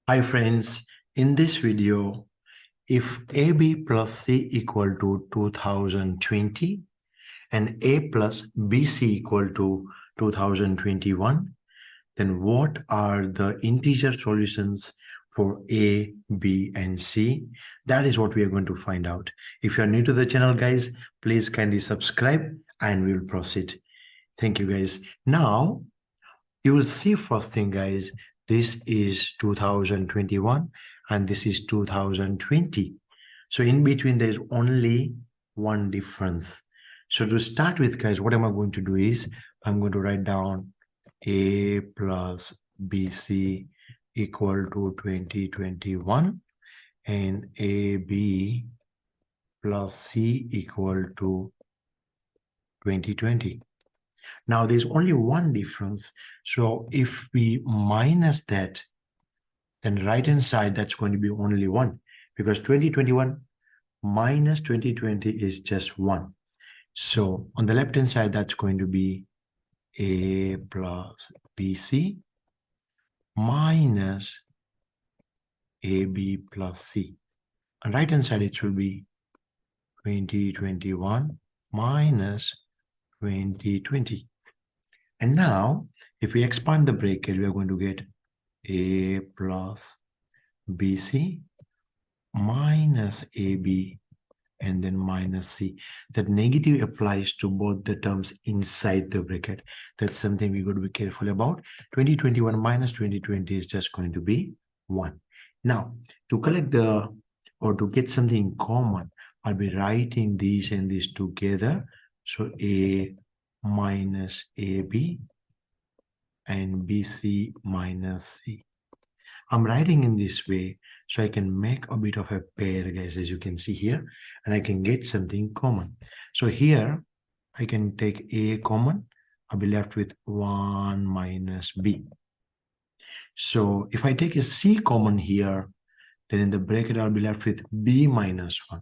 Hi friends, in this video, if AB plus C equal to 2020 and A plus BC equal to 2021, then what are the integer solutions for A, B, and C? That is what we are going to find out. If you are new to the channel, guys, please kindly subscribe and we'll proceed. Thank you, guys. Now, you will see first thing, guys, this is 2021 and this is 2020. So in between, there's only one difference. So to start with, guys, what am I going to do is I'm going to write down A plus BC equal to 2021 and AB plus C equal to 2020. Now there's only one difference. So if we minus that, then right hand side, that's going to be only one, because 2021 minus 2020 is just one. So on the left hand side, that's going to be A plus BC minus AB plus C. On right hand side, it will be 2021 minus 2020. And now, if we expand the bracket, we are going to get A plus BC minus AB and then minus C. That negative applies to both the terms inside the bracket. That's something we got to be careful about. 2021 minus 2020 is just going to be 1. Now, to collect to get something common, I'll be writing these and these together. So A minus AB and BC minus C. I'm writing in this way so I can make a bit of a pair, guys, as you can see here, and I can get something common. So here I can take A common. I'll be left with 1 minus B. So if I take a C common here, then in the bracket I'll be left with B minus 1.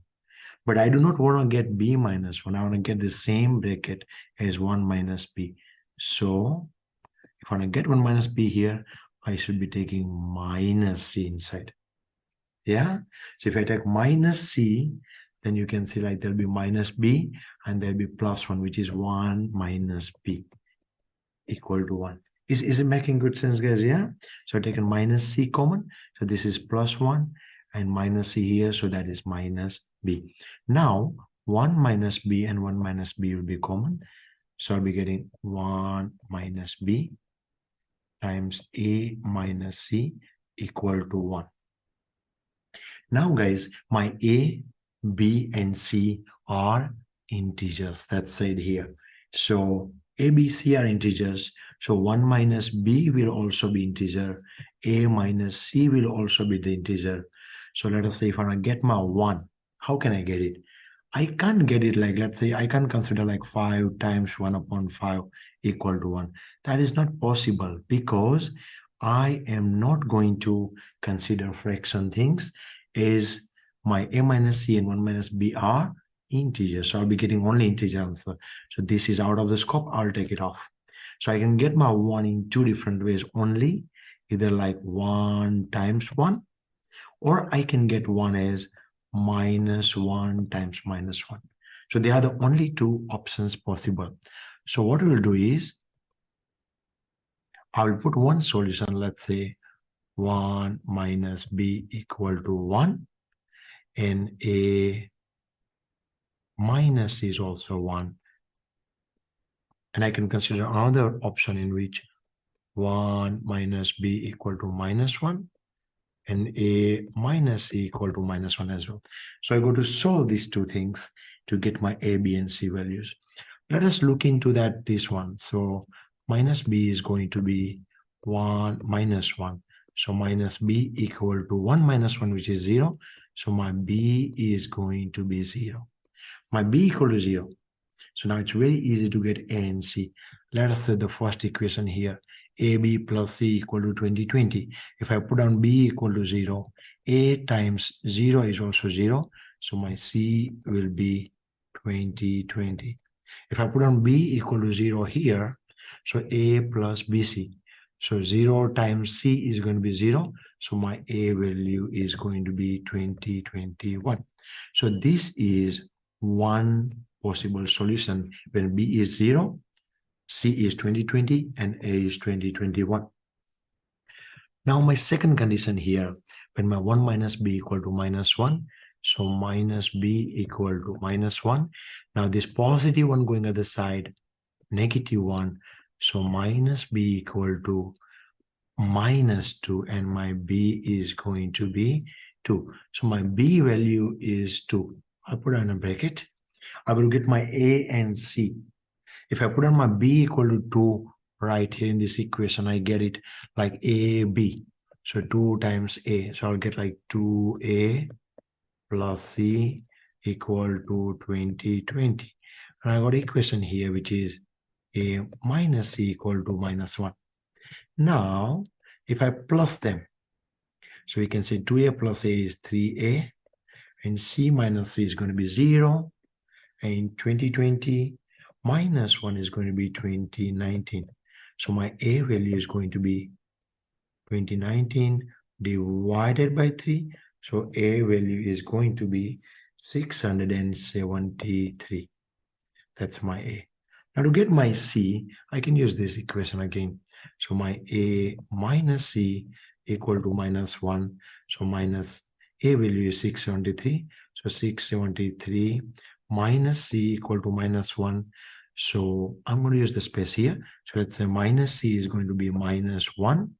But I do not want to get B minus 1. I want to get the same bracket as 1 minus B. So if I want to get 1 minus B here, I should be taking minus C inside. Yeah. So if I take minus C, then you can see like there'll be minus B and there'll be plus 1, which is 1 minus B equal to 1. Is it making good sense, guys? Yeah. So I've taken minus C common. So this is plus 1 and minus C here. So that is minus B. Now 1 minus B and 1 minus B will be common. So I'll be getting 1 minus B times A minus C equal to 1. Now, guys, my A, B, and C are integers. That's said here. So A, B, C are integers. So 1 minus B will also be integer. A minus C will also be the integer. So let us say if I want to get my 1, how can I get it? I can't get it like, let's say, I can't consider like 5 times 1 upon 5 equal to 1. That is not possible because I am not going to consider fraction things as my A minus C and 1 minus B are integers. So I'll be getting only integer answer. So this is out of the scope. I'll take it off. So I can get my 1 in 2 different ways only, either like 1 times 1, or I can get 1 as minus 1 times minus 1. So they are the only 2 options possible. So what we'll do is, I will put one solution, let's say 1 minus B equal to 1, and A minus C is also 1. And I can consider another option in which 1 minus B equal to minus 1 and A minus C equal to minus 1 as well. So I go to solve these 2 things to get my A, B, and C values. Let us look into this one. So minus B is going to be 1 minus 1. So minus B equal to 1 minus 1, which is 0. So my B is going to be 0. My B equal to 0. So now it's very easy to get A and C. Let us say the first equation here, AB plus C equal to 2020. If I put down B equal to 0, A times 0 is also 0. So my C will be 2020. If I put down B equal to 0 here, so A plus BC. So 0 times C is going to be 0. So my A value is going to be 2021. So this is one possible solution when B is 0, C is 2020, and A is 2021. Now my second condition here, when my 1 minus B equal to minus 1, so minus B equal to minus 1. Now this positive one going other side, negative 1. So minus B equal to minus 2, and my B is going to be 2. So my B value is 2. I'll put on a bracket. I will get my A and C. If I put on my B equal to 2 right here in this equation, I get it like AB. So 2 times A. So I'll get like 2A plus C equal to 2020. And I got equation here, which is A minus C equal to minus 1. Now, if I plus them, so we can say 2A plus A is 3A, and C minus C is going to be 0, and 2020 minus 1 is going to be 2019. So my A value is going to be 2019 divided by 3. So A value is going to be 673. That's my A. Now to get my C, I can use this equation again. So my A minus C equal to minus 1. So minus A value is 673. So 673 minus C equal to minus 1. So I'm going to use the space here. So let's say minus C is going to be minus 1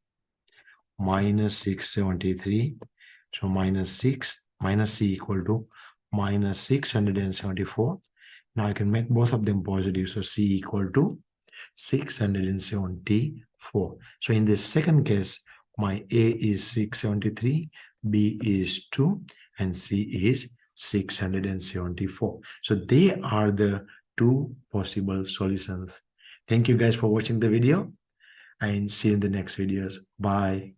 minus 673. So minus C equal to minus 674. Now I can make both of them positive. So C equal to 674. So in this second case, my A is 673, B is 2, and C is 674. So they are the two possible solutions. Thank you guys for watching the video, and see you in the next videos. Bye.